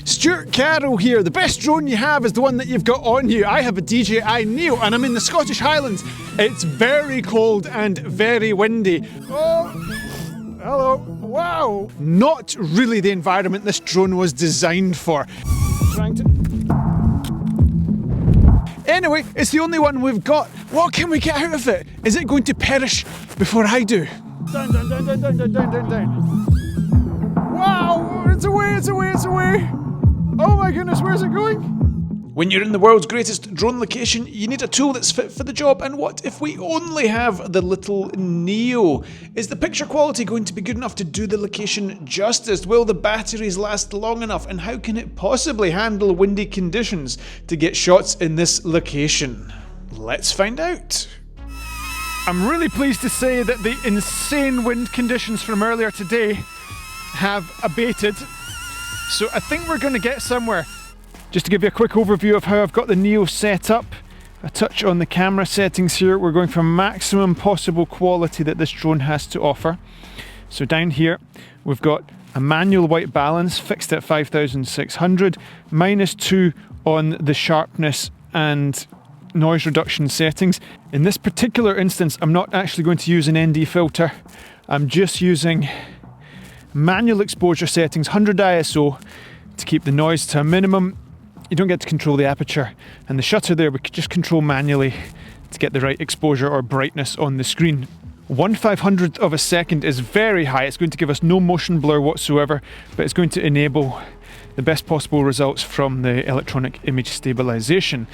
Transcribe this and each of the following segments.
Stewart Carroll here. The best drone you have is the one that you've got on you. I have a DJI Neo and I'm in the Scottish Highlands. It's very cold and very windy. Oh, hello. Wow. Not really the environment this drone was designed for. Anyway, it's the only one we've got. What can we get out of it? Is it going to perish before I do? Down, down, down, down, down, down, down, down, down. Wow, it's away, it's away, it's away. Oh my goodness, where's it going? When you're in the world's greatest drone location, you need a tool that's fit for the job. And what if we only have the little Neo? Is the picture quality going to be good enough to do the location justice? Will the batteries last long enough? And how can it possibly handle windy conditions to get shots in this location? Let's find out. I'm really pleased to say that the insane wind conditions from earlier today have abated. So I think we're going to get somewhere. Just to give you a quick overview of how I've got the Neo set up, a touch on the camera settings here. We're going for maximum possible quality that this drone has to offer. So down here, we've got a manual white balance fixed at 5600, -2 on the sharpness and noise reduction settings. In this particular instance, I'm not actually going to use an ND filter. I'm just using manual exposure settings, 100 ISO, to keep the noise to a minimum. You don't get to control the aperture, and the shutter there we could just control manually to get the right exposure or brightness on the screen. 1/500th of a second is very high. It's going to give us no motion blur whatsoever, but it's going to enable the best possible results from the electronic image stabilization.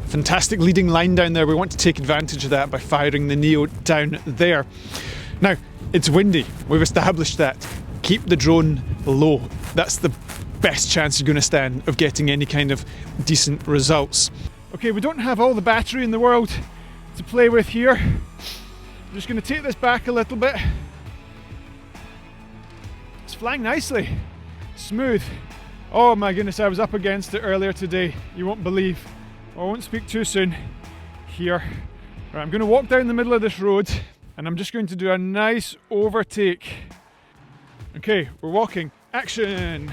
Fantastic leading line down there. We want to take advantage of that by firing the Neo down there. Now, it's windy. We've established that. Keep the drone low. That's the best chance you're going to stand of getting any kind of decent results. Okay, we don't have all the battery in the world to play with here. I'm just going to take this back a little bit. It's flying nicely, smooth. Oh my goodness, I was up against it earlier today. You won't believe. I won't speak too soon. Here. Right, I'm going to walk down the middle of this road and I'm just going to do a nice overtake. Okay, we're walking. Action!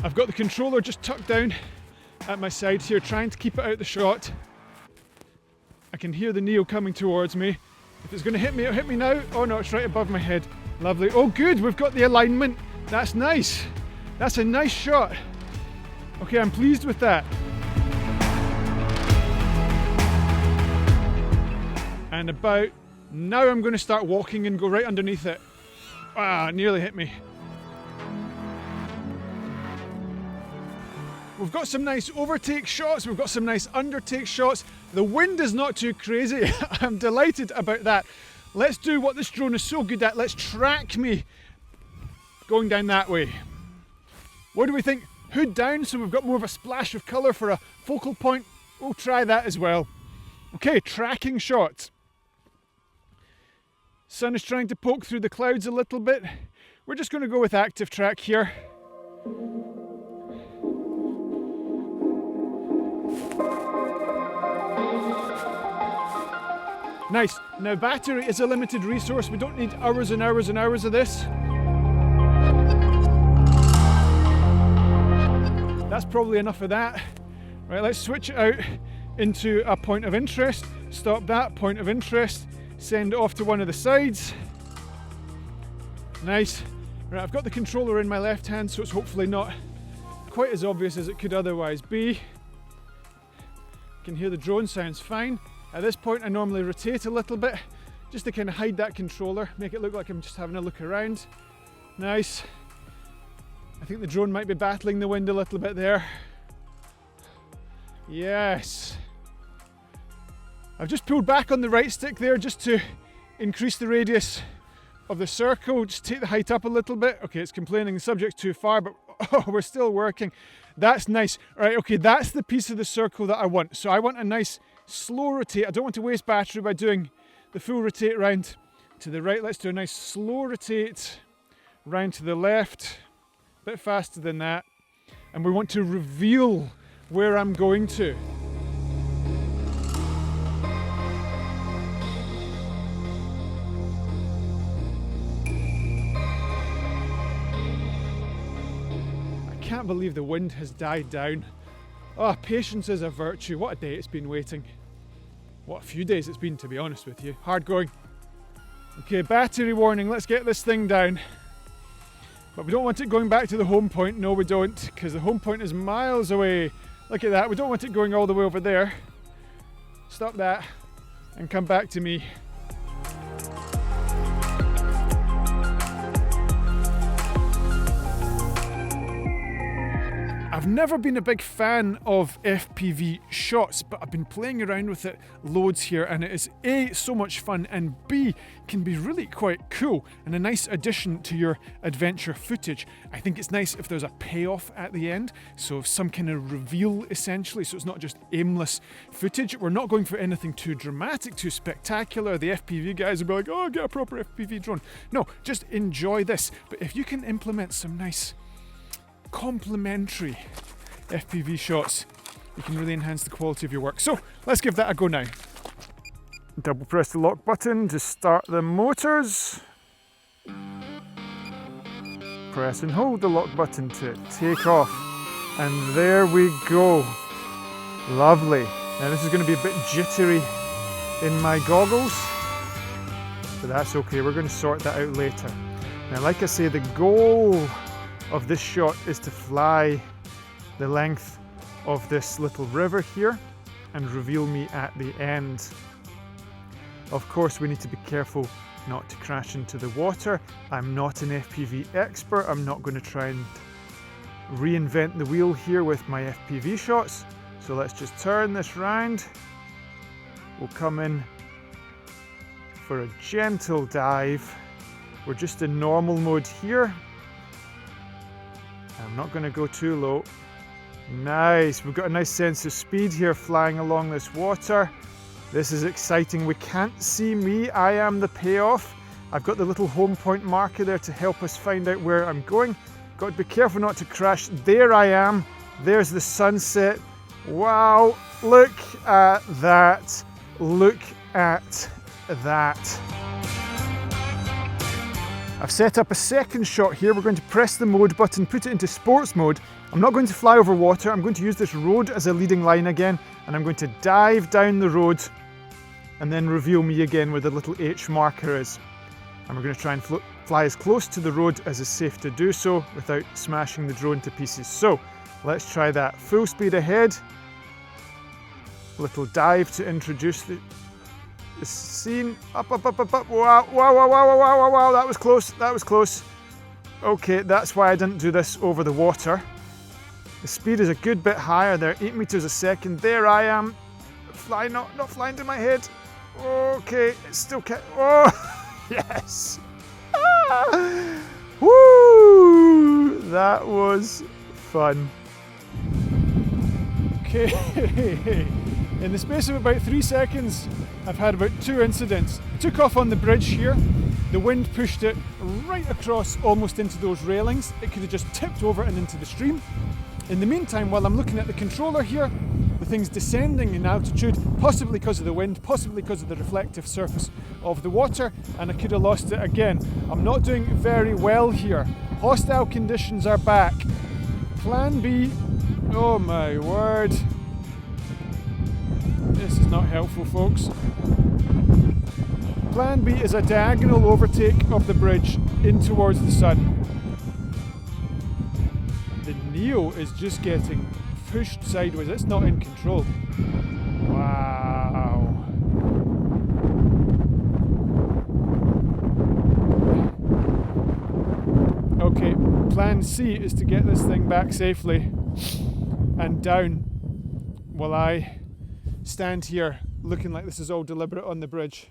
I've got the controller just tucked down at my side here, trying to keep it out the shot. I can hear the Neo coming towards me. If it's going to hit me, it'll hit me now. Oh no, it's right above my head. Lovely. Oh good, we've got the alignment. That's nice. That's a nice shot. Okay, I'm pleased with that. And about now I'm going to start walking and go right underneath it. Ah, it nearly hit me. We've got some nice overtake shots, we've got some nice undertake shots. The wind is not too crazy. I'm delighted about that. Let's do what this drone is so good at. Let's track me going down that way. What do we think? Hood down so we've got more of a splash of colour for a focal point. We'll try that as well. Okay, tracking shots. Sun is trying to poke through the clouds a little bit. We're just going to go with active track here. Nice. Now battery is a limited resource. We don't need hours and hours and hours of this. That's probably enough of that. Right, let's switch it out into a point of interest. Stop that, point of interest. Send it off to one of the sides. Nice. Right, I've got the controller in my left hand, so it's hopefully not quite as obvious as it could otherwise be. You can hear the drone sounds fine. At this point I normally rotate a little bit just to kind of hide that controller, make it look like I'm just having a look around. Nice. I think the drone might be battling the wind a little bit there. Yes. I've just pulled back on the right stick there just to increase the radius of the circle, just take the height up a little bit. Okay, it's complaining the subject's too far, but oh, we're still working. That's nice. All right, okay, that's the piece of the circle that I want. So I want a nice slow rotate. I don't want to waste battery by doing the full rotate round to the right. Let's do a nice slow rotate round to the left, a bit faster than that. And we want to reveal where I'm going to. can't believe the wind has died down. Oh, patience is a virtue. What a day it's been waiting. What a few days it's been, to be honest with you. Hard going. Okay, battery warning. Let's get this thing down. But we don't want it going back to the home point. No, we don't, because the home point is miles away. Look at that. We don't want it going all the way over there. Stop that and come back to me. I've never been a big fan of FPV shots, but I've been playing around with it loads here, and it is A, so much fun, and B, can be really quite cool and a nice addition to your adventure footage. I think it's nice if there's a payoff at the end, so some kind of reveal essentially, so it's not just aimless footage. We're not going for anything too dramatic, too spectacular. The FPV guys will be like, oh, get a proper FPV drone. No, just enjoy this. But if you can implement some nice complementary FPV shots, you can really enhance the quality of your work. So let's give that a go now. Double press the lock button to start the motors. Press and hold the lock button to take off. And there we go. Lovely. Now this is going to be a bit jittery in my goggles, but that's okay. We're going to sort that out later. Now, like I say, the goal of this shot is to fly the length of this little river here and reveal me at the end. Of course, we need to be careful not to crash into the water. I'm not an FPV expert. I'm not going to try and reinvent the wheel here with my FPV shots. So let's just turn this round. We'll come in for a gentle dive. We're just in normal mode here. I'm not going to go too low. Nice, we've got a nice sense of speed here flying along this water. This is exciting. We can't see me, I am the payoff. I've got the little home point marker there to help us find out where I'm going. Got to be careful not to crash. There I am, there's the sunset. Wow, look at that, look at that. I've set up a second shot here. We're going to press the mode button, put it into sports mode. I'm not going to fly over water. I'm going to use this road as a leading line again, and I'm going to dive down the road and then reveal me again where the little H marker is. And we're going to try and fly as close to the road as is safe to do so without smashing the drone to pieces. So let's try that. Full speed ahead. Little dive to introduce the scene. Up, up, up, up, up. Wow, wow, wow, wow, wow, wow, wow. That was close. That was close. Okay, that's why I didn't do this over the water. The speed is a good bit higher there, 8 meters a second. There I am. Fly, not flying to my head. Okay, it's still oh, yes. Ah, woo! That was fun. Okay. In the space of about 3 seconds, I've had about 2 incidents. Took off on the bridge here. The wind pushed it right across almost into those railings. It could have just tipped over and into the stream. In the meantime, while I'm looking at the controller here, the thing's descending in altitude, possibly because of the wind, possibly because of the reflective surface of the water, and I could have lost it again. I'm not doing very well here. Hostile conditions are back. Plan B, oh my word. This is not helpful, folks. Plan B is a diagonal overtake of the bridge in towards the sun. The Neo is just getting pushed sideways. It's not in control. Wow. Okay, plan C is to get this thing back safely and down while I stand here looking like this is all deliberate on the bridge.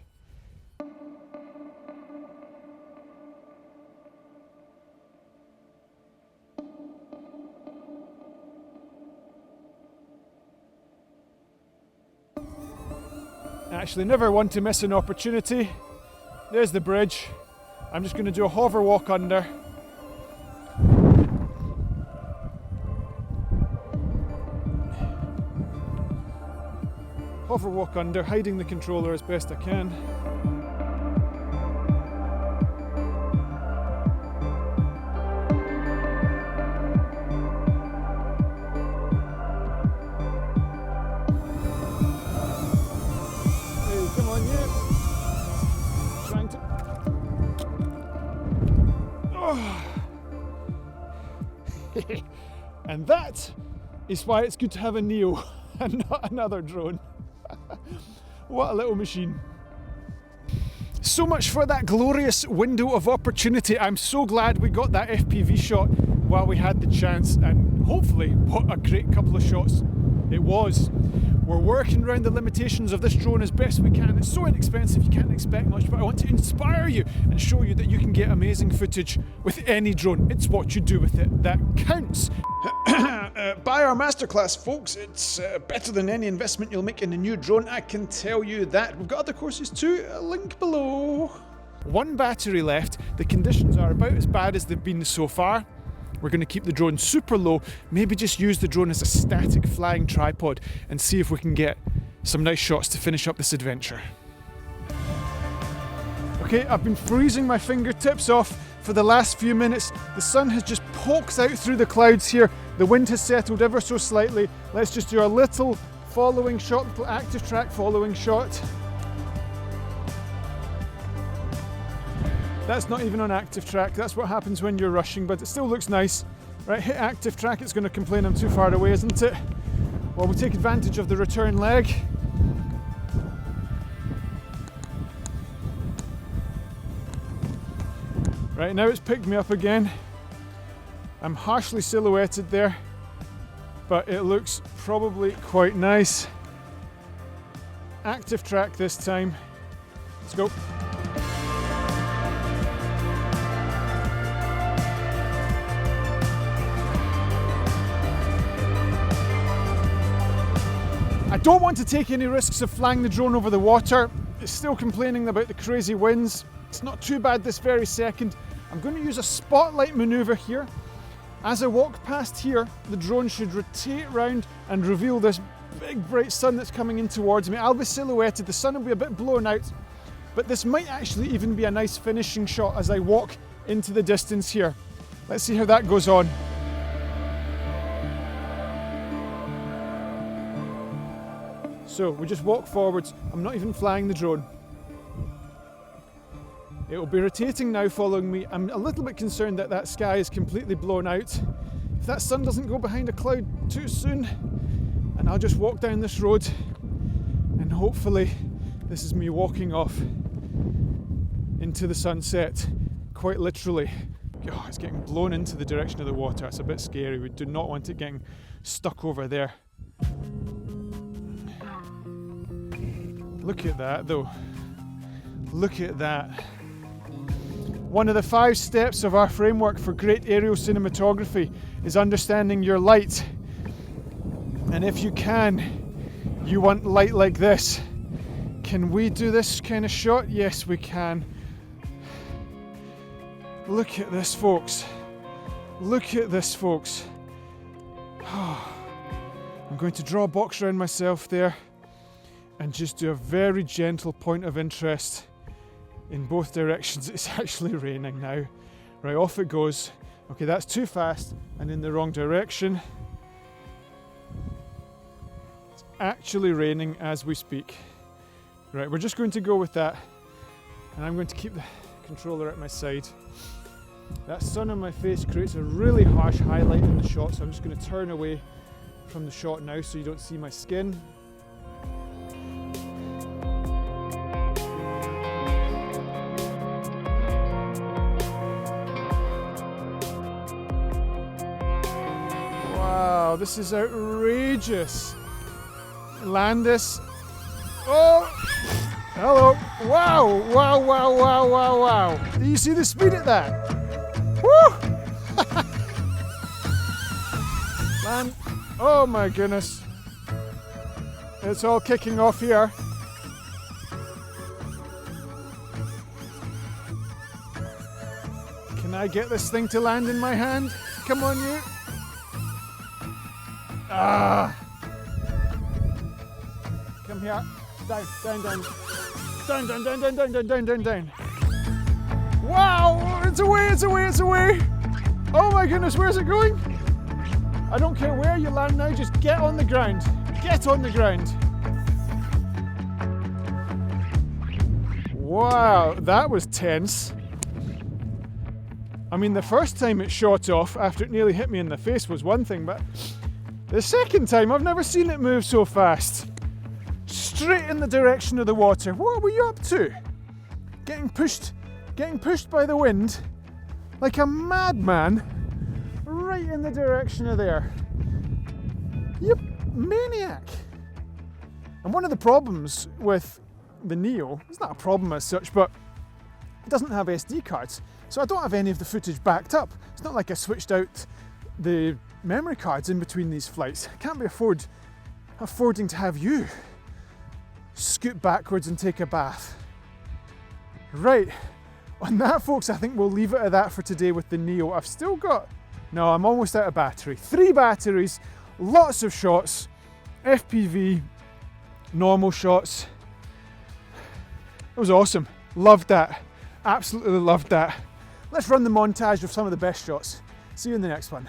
Actually, never one to miss an opportunity. There's the bridge. I'm just going to do a hover walk under. Hover walk under, hiding the controller as best I can. And that is why it's good to have a Neo and not another drone. What a little machine. So much for that glorious window of opportunity. I'm so glad we got that FPV shot while we had the chance, and hopefully what a great couple of shots it was. We're working around the limitations of this drone as best we can. It's so inexpensive, you can't expect much, but I want to inspire you and show you that you can get amazing footage with any drone. It's what you do with it that counts. Buy our masterclass, folks. It's better than any investment you'll make in a new drone, I can tell you that. We've got other courses too, a link below. One battery left. The conditions are about as bad as they've been so far. We're going to keep the drone super low, maybe just use the drone as a static flying tripod and see if we can get some nice shots to finish up this adventure. Okay, I've been freezing my fingertips off for the last few minutes. The sun has just poked out through the clouds here. The wind has settled ever so slightly. Let's just do a little following shot, little active track following shot. That's not even on active track, that's what happens when you're rushing, but it still looks nice. Right, hit active track, it's going to complain I'm too far away, isn't it? Well, we'll take advantage of the return leg. Right, now it's picked me up again. I'm harshly silhouetted there, but it looks probably quite nice. Active track this time. Let's go. I don't want to take any risks of flying the drone over the water. It's still complaining about the crazy winds. It's not too bad this very second. I'm going to use a spotlight maneuver here. As I walk past here, the drone should rotate round and reveal this big bright sun that's coming in towards me. I'll be silhouetted, the sun will be a bit blown out, but this might actually even be a nice finishing shot as I walk into the distance here. Let's see how that goes on. So we just walk forwards. I'm not even flying the drone. It will be rotating now following me. I'm a little bit concerned that that sky is completely blown out. If that sun doesn't go behind a cloud too soon, and I'll just walk down this road, and hopefully this is me walking off into the sunset, quite literally. Oh, it's getting blown into the direction of the water. It's a bit scary. We do not want it getting stuck over there. Look at that though. Look at that. One of the 5 steps of our framework for great aerial cinematography is understanding your light. And if you can, you want light like this. Can we do this kind of shot? Yes, we can. Look at this, folks. Look at this, folks. I'm going to draw a box around myself there and just do a very gentle point of interest in both directions. It's actually raining now. Right, off it goes. Okay, that's too fast and in the wrong direction. It's actually raining as we speak. Right, we're just going to go with that, and I'm going to keep the controller at my side. That sun on my face creates a really harsh highlight in the shot, so I'm just going to turn away from the shot now so you don't see my skin. Wow, this is outrageous. Land this. Oh! Hello. Wow, wow, wow, wow, wow, wow. Do you see the speed at that? Woo! Land. Oh my goodness. It's all kicking off here. Can I get this thing to land in my hand? Come on, you. Ah! Come here. Down, down, down. Down, down, down, down, down, down, down, down, down. Wow! It's away, it's away, it's away! Oh my goodness, where's it going? I don't care where you land now, just get on the ground. Get on the ground. Wow, that was tense. I mean, the first time it shot off after it nearly hit me in the face was one thing, but the second time I've never seen it move so fast. Straight in the direction of the water. What were you up to? Getting pushed by the wind like a madman right in the direction of there. You maniac. And one of the problems with the Neo, it's not a problem as such, but it doesn't have SD cards. So I don't have any of the footage backed up. It's not like I switched out the memory cards in between these flights. I can't be affording to have you scoot backwards and take a bath. Right, on that folks, I think we'll leave it at that for today with the Neo. I'm almost out of battery. 3 batteries, lots of shots, FPV, normal shots. It was awesome, loved that, absolutely loved that. Let's run the montage of some of the best shots. See you in the next one.